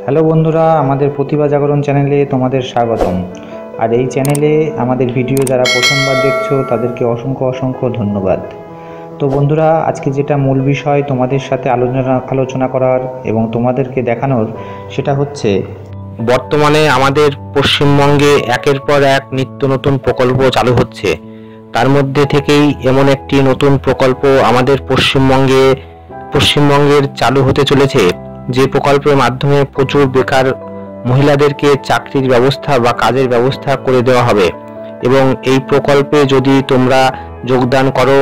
Hello বন্ধুরা, আমাদের প্রতিভা জাগরণ চ্যানেলে তোমাদের স্বাগতম। আর এই চ্যানেলে আমাদের ভিডিও যারা প্রথমবার দেখছো তাদেরকে অসংখ্য অসংখ্য ধন্যবাদ। তো বন্ধুরা, আজকে যেটা মূল বিষয় তোমাদের সাথে আলোচনা করার এবং তোমাদেরকে দেখানোর, সেটা হচ্ছে বর্তমানে আমাদের পশ্চিমবঙ্গে একের পর এক নিত্য নতুন প্রকল্প চালু হচ্ছে। তার মধ্যে থেকেই এমন একটি নতুন প্রকল্প আমাদের পশ্চিমবঙ্গের চালু হতে চলেছে, যে প্রকল্পের মাধ্যমে প্রচুর বেকার মহিলাদেরকে চাকরির ব্যবস্থা বা কাজের ব্যবস্থা করে দেওয়া হবে। এবং এই প্রকল্পে যদি তোমরা যোগদান করো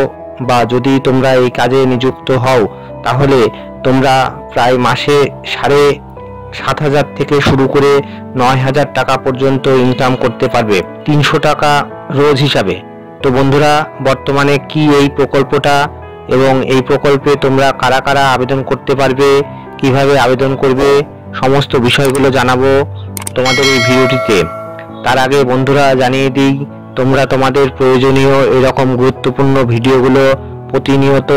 বা যদি তোমরা এই কাজে নিযুক্ত হও, তাহলে তোমরা প্রায় মাসে 7,500 থেকে শুরু করে 9,000 টাকা পর্যন্ত ইনকাম করতে পারবে, 300 টাকা রোজ হিসাবে। তো বন্ধুরা, বর্তমানে কি এই প্রকল্পটা এবং এই প্রকল্পে তোমরা কারা কারা আবেদন করতে পারবে, কিভাবে আবেদন করবে, সমস্ত বিষয়গুলো জানাবো তোমাদের এই ভিডিওটিতে। তার আগে বন্ধুরা জানিয়ে দিই, তোমরা তোমাদের প্রয়োজনীয় এরকম গুরুত্বপূর্ণ ভিডিওগুলো প্রতিনিয়ত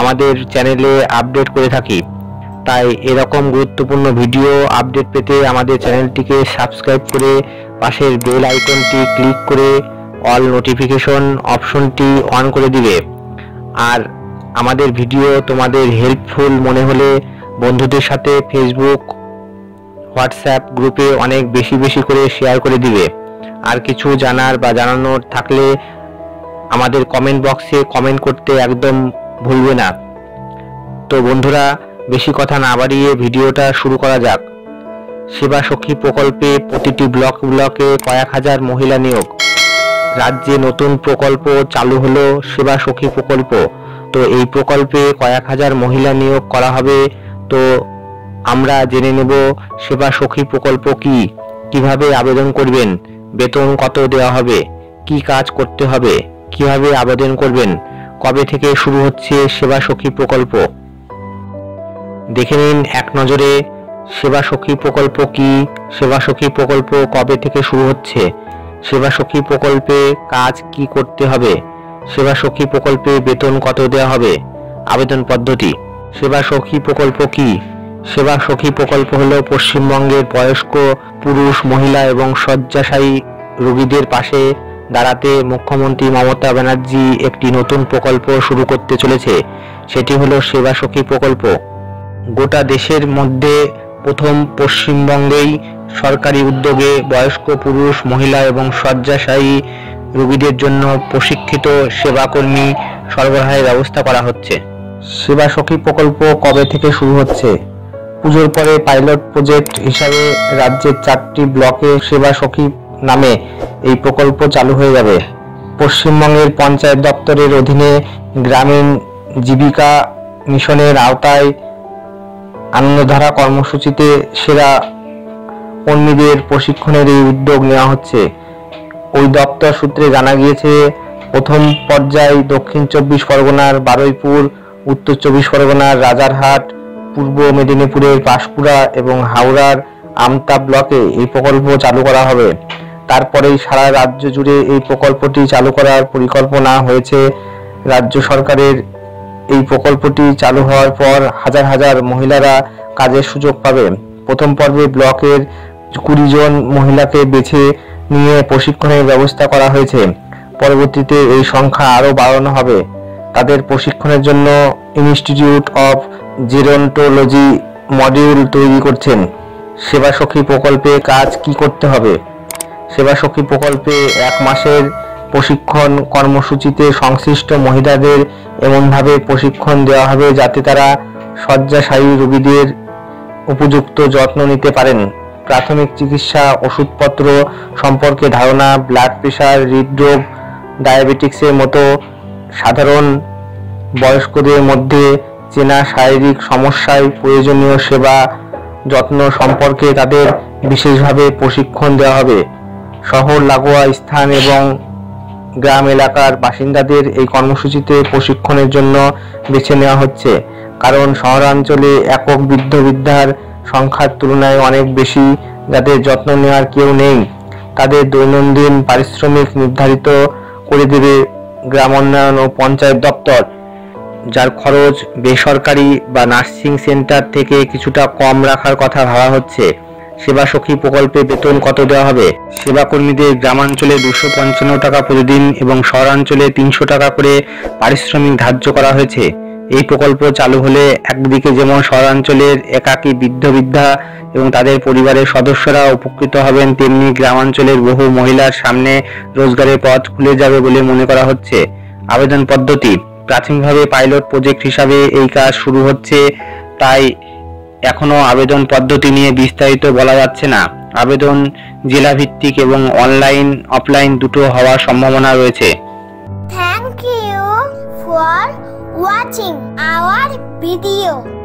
আমাদের চ্যানেলে আপডেট করে থাকি। তাই এরকম গুরুত্বপূর্ণ ভিডিও আপডেট পেতে আমাদের চ্যানেলটিকে সাবস্ক্রাইব করে পাশের বেল আইকনটি ক্লিক করে অল নোটিফিকেশন অপশনটি অন করে দিবে। আর আমাদের ভিডিও তোমাদের হেল্পফুল মনে হলে বন্ধুদের সাথে ফেসবুক, হোয়াটসঅ্যাপ গ্রুপে অনেক বেশি করে শেয়ার করে দিবে। আর কিছু জানার বা জানানোর থাকলে আমাদের কমেন্ট বক্সে কমেন্ট করতে একদম ভুলবে না। তো বন্ধুরা, বেশি কথা না বাড়িয়ে ভিডিওটা শুরু করা যাক। সেবা সখী প্রকল্পে প্রতিটি ব্লকে কয়েক হাজার মহিলা নিয়োগ। রাজ্যে নতুন প্রকল্প চালু হলো, সেবা সখী প্রকল্প। তো এই প্রকল্পে কয়েক হাজার মহিলা নিয়োগ করা হবে। তো আমরা জেনে নেব সেবা সখী প্রকল্প কি, কিভাবে আবেদন করবেন, বেতন কত দেওয়া হবে, কি কাজ করতে হবে, কিভাবে আবেদন করবেন, কবে থেকে শুরু হচ্ছে সেবা সখী প্রকল্প। দেখে নিন এক নজরে সেবা সখী প্রকল্প কি, সেবা সখী প্রকল্প কবে থেকে শুরু হচ্ছে, সেবা সখী প্রকল্পে কাজ কি করতে হবে, সেবা সখী প্রকল্পে বেতন কত দেওয়া হবে, আবেদন পদ্ধতি। সেবা সখী প্রকল্প কি? সেবা সখী প্রকল্প হলো পশ্চিমবঙ্গের বয়স্ক পুরুষ, মহিলা এবং শয্যাশায়ী রোগীদের পাশে দাঁড়াতে মুখ্যমন্ত্রী মমতা ব্যানার্জি একটি নতুন প্রকল্প শুরু করতে চলেছে। সেটি হলো সেবা সখী প্রকল্প। গোটা দেশের মধ্যে প্রথম পশ্চিমবঙ্গেই সরকারি উদ্যোগে বয়স্ক পুরুষ, মহিলা এবং শয্যাশায়ী রোগীদের জন্য প্রশিক্ষিত সেবাকর্মী সরবরাহের ব্যবস্থা করা হচ্ছে। সেবা সখী প্রকল্প কবে থেকে শুরু হচ্ছে? পুজোর পরে পাইলট প্রজেক্ট হিসাবে রাজ্যের 4টি ব্লকে সেবা সখী নামে এই প্রকল্প চালু হয়ে যাবে। পশ্চিমবঙ্গের পঞ্চায়েত দপ্তরের অধীনে গ্রামীণ জীবিকা মিশনের আওতায় আনন্দধারা কর্মসূচিতে সেরা কর্মীদের প্রশিক্ষণের এই উদ্যোগ নেওয়া হচ্ছে। ওই দপ্তর সূত্রে জানা গিয়েছে, প্রথম পর্যায়ে দক্ষিণ 24 পরগনার বারুইপুর, উত্তর 24 পরগনার রাজারহাট, পূর্ব মেদিনীপুরের পাঁশকুড়া এবং হাওড়ার আমতা ব্লকে এই প্রকল্প চালু করা হবে। তারপরেই সারা রাজ্য জুড়ে এই প্রকল্পটি চালু করার পরিকল্পনা হয়েছে রাজ্য সরকারের। এই প্রকল্পটি চালু হওয়ার পর হাজার হাজার মহিলারা কাজের সুযোগ পাবে। প্রথম পর্বে ব্লকের 20 জন মহিলাকে বেছে নিয়ে প্রশিক্ষণের ব্যবস্থা করা হয়েছে। পরবর্তীতে এই সংখ্যা আরও বাড়ানো হবে। তাদের প্রশিক্ষণের জন্য ইনস্টিটিউট অফ জেরন্টোলজি মডিউল তৈরি করছেন। সেবা সখী প্রকল্পে কাজ কি করতে হবে? সেবা সখী প্রকল্পে 1 মাসের প্রশিক্ষণ কর্মসূচিতে সংশ্লিষ্ট মহিলাদের এমনভাবে প্রশিক্ষণ দেওয়া হবে যাতে তারা শয্যাশায়ী রোগীদের উপযুক্ত যত্ন নিতে পারেন। প্রাথমিক চিকিৎসা, ওষুধপত্র সম্পর্কে ধারণা, ব্লাড প্রেশার, হৃদরোগ, ডায়াবেটিক্সের মতো সাধারণ বয়স্কদের মধ্যে চেনা শারীরিক সমস্যায় প্রয়োজনীয় সেবা যত্ন সম্পর্কে তাদের বিশেষভাবে প্রশিক্ষণ দেওয়া হবে। শহর লাগোয়া স্থান এবং গ্রাম এলাকার বাসিন্দাদের এই কর্মসূচিতে প্রশিক্ষণের জন্য বেছে নেওয়া হচ্ছে, কারণ শহরাঞ্চলে একক বৃদ্ধ-বৃদ্ধার সংখ্যার তুলনায় অনেক বেশি, যাদের যত্ন নেওয়ার কেউ নেই। তাদের দৈনন্দিন পারিশ্রমিক নির্ধারিত করে দেবে গ্রাম উন্নয়ন ও পঞ্চায়েত দপ্তর, যার খরচ বেসরকারি বা নার্সিং সেন্টার থেকে কিছুটা কম রাখার কথা ভাবা হচ্ছে। সেবা সখী প্রকল্পে বেতন কত দেওয়া হবে? সেবাকর্মীদের গ্রামাঞ্চলে 255 টাকা প্রতিদিন এবং শহরাঞ্চলে 300 টাকা করে পারিশ্রমিক ধার্য করা হয়েছে। এই প্রকল্প চালু হলে একদিকে যেমন শহরাঞ্চলের একাকী বৃদ্ধ-বৃদ্ধা এবং তাদের পরিবারের সদস্যরা উপকৃত হবেন, তেমনি গ্রামাঞ্চলের বহু মহিলার সামনে রোজগারের পথ খুলে যাবে বলে মনে করা হচ্ছে। আবেদন পদ্ধতি: প্রাথমিকভাবে পাইলট প্রজেক্ট হিসাবে এই কাজ শুরু হচ্ছে, তাই এখনো আবেদন পদ্ধতি নিয়ে বিস্তারিত বলা যাচ্ছে না। আবেদন জেলা ভিত্তিক এবং অনলাইন অফলাইন দুটো হওয়ার সম্ভাবনা রয়েছে। Thank you for watching our video.